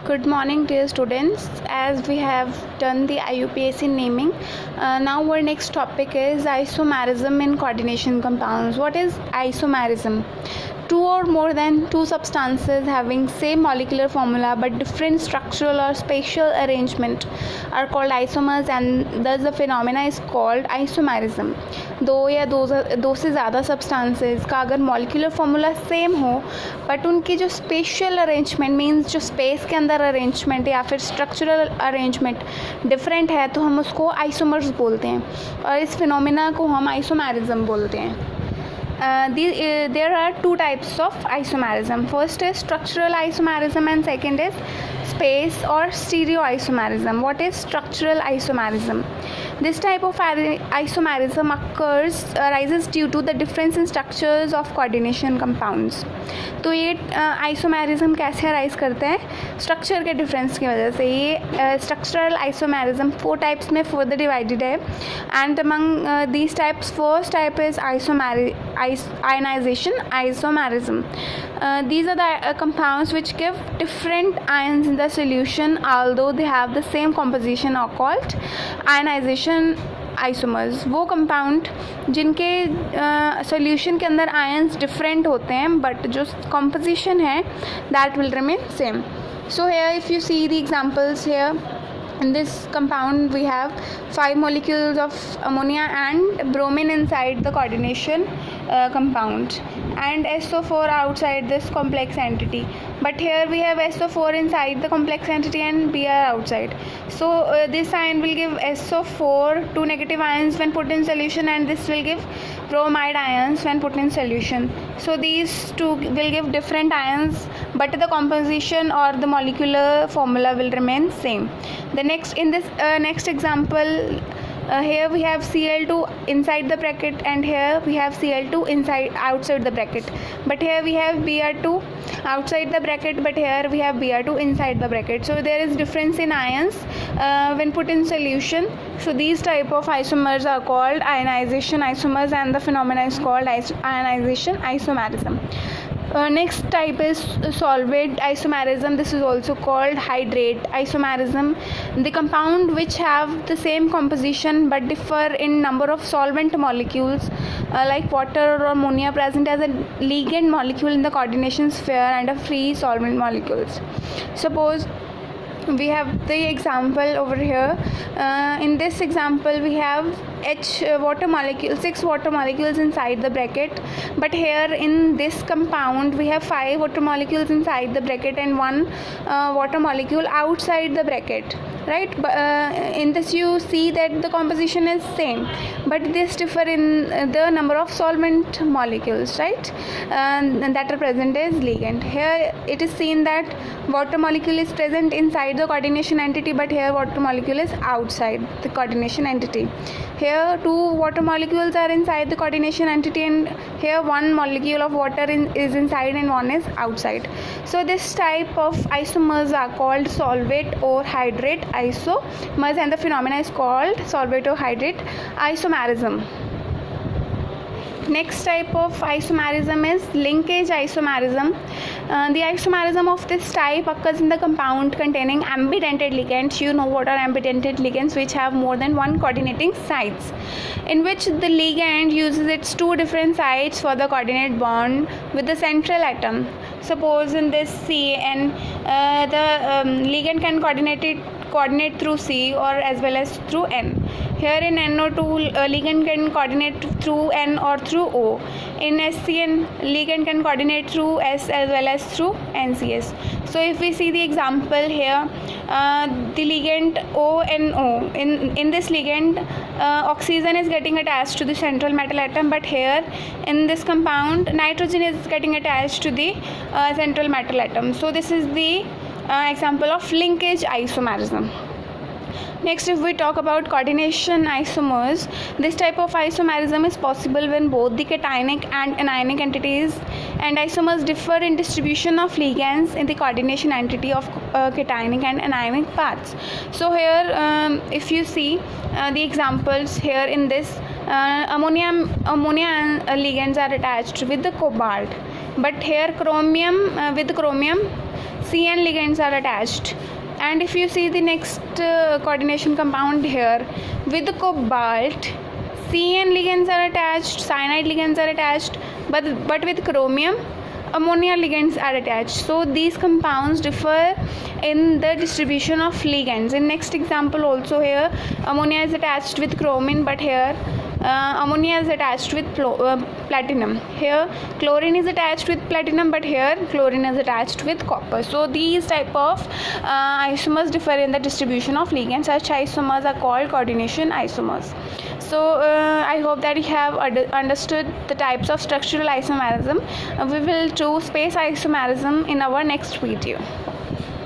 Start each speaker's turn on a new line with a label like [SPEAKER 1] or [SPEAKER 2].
[SPEAKER 1] Good morning, dear students. As we have done the IUPAC naming, now our next topic is isomerism in coordination compounds. What is isomerism? Two or more than two substances having same molecular formula but different structural or spatial arrangement are called isomers, and thus the phenomena is called isomerism. दो या दो से ज़्यादा substances का अगर molecular formula same हो but उनकी जो स्पेशल अरेंजमेंट मींस जो स्पेस के अंदर अरेंजमेंट या फिर स्ट्रक्चरल अरेंजमेंट डिफरेंट है तो हम उसको आइसोमर्स बोलते हैं और इस फिनोमिना को हम आइसोमेरिज्म बोलते हैं. There are two types of isomerism. First is structural isomerism and second is space or stereoisomerism. What is structural isomerism? This type of isomerism arises due to the difference in structures of coordination compounds. तो ये isomerism कैसे arise करते हैं? Structure के difference की वजह से. ये स्ट्रक्चरल आइसोमेरिज्म 4 टाइप्स में फर्दर डिवाइडेड है and among these types first type is ionization isomerism. These are the compounds which give different ions in the solution although they have the same composition are called ionization isomers. वो compound जिनके solution के अंदर ions different होते हैं but जो composition है that will remain same. So here if you see the examples here in this compound we have 5 molecules of ammonia and bromine inside the coordination compound and SO4 outside this complex entity, but here we have SO4 inside the complex entity and Br outside. So this ion will give SO4 2 negative ions when put in solution and this will give bromide ions when put in solution. So these two will give different ions but the composition or the molecular formula will remain same. The next example, here we have Cl2 inside the bracket and here we have Cl2 outside the bracket, but here we have Br2 outside the bracket but here we have Br2 inside the bracket. So there is difference in ions when put in solution. So these type of isomers are called ionization isomers and the phenomena is called ionization isomerism. Next type is solvent isomerism. This is also called hydrate isomerism. The compound which have the same composition but differ in number of solvent molecules like water or ammonia present as a ligand molecule in the coordination sphere and a free solvent molecules. Suppose we have the example over here. In this example we have water molecule 6 water molecules inside the bracket, but here in this compound we have 5 water molecules inside the bracket and 1 water molecule outside the bracket, right? In this you see that the composition is same but this differ in the number of solvent molecules, right? That are present as ligand. Here it is seen that water molecule is present inside the coordination entity but here water molecule is outside the coordination entity. Here 2 water molecules are inside the coordination entity and here 1 molecule of water is inside and 1 is outside. So this type of isomers are called solvate or hydrate isomers and the phenomena is called solvate or hydrate isomerism. Next type of isomerism is linkage isomerism. The isomerism of this type occurs in the compound containing ambidentate ligands. You know what are ambidentate ligands, which have more than one coordinating sites, in which the ligand uses its 2 different sites for the coordinate bond with the central atom. Suppose in this CN, the ligand can coordinate through C or as well as through N. Here in NO2 ligand can coordinate through N or through O. In SCN ligand can coordinate through S as well as through NCS. So if we see the example here, the ligand ONO, in this ligand oxygen is getting attached to the central metal atom, but here in this compound nitrogen is getting attached to the central metal atom. So this is the example of linkage isomerism. Next, if we talk about coordination isomers, this type of isomerism is possible when both the cationic and anionic entities and isomers differ in distribution of ligands in the coordination entity of cationic and anionic paths. So here if you see the examples here in this, ammonia ligands are attached with the cobalt, but here chromium with chromium CN ligands are attached. And if you see the next coordination compound here, with the cobalt, CN ligands are attached, cyanide ligands are attached, but with chromium, ammonia ligands are attached. So these compounds differ in the distribution of ligands. In next example also, here ammonia is attached with chromium, but here ammonia is attached with platinum. Here chlorine is attached with platinum, but here chlorine is attached with copper. So these type of isomers differ in the distribution of ligands. Such isomers are called coordination isomers. So I hope that you have understood the types of structural isomerism. We will do space isomerism in our next video.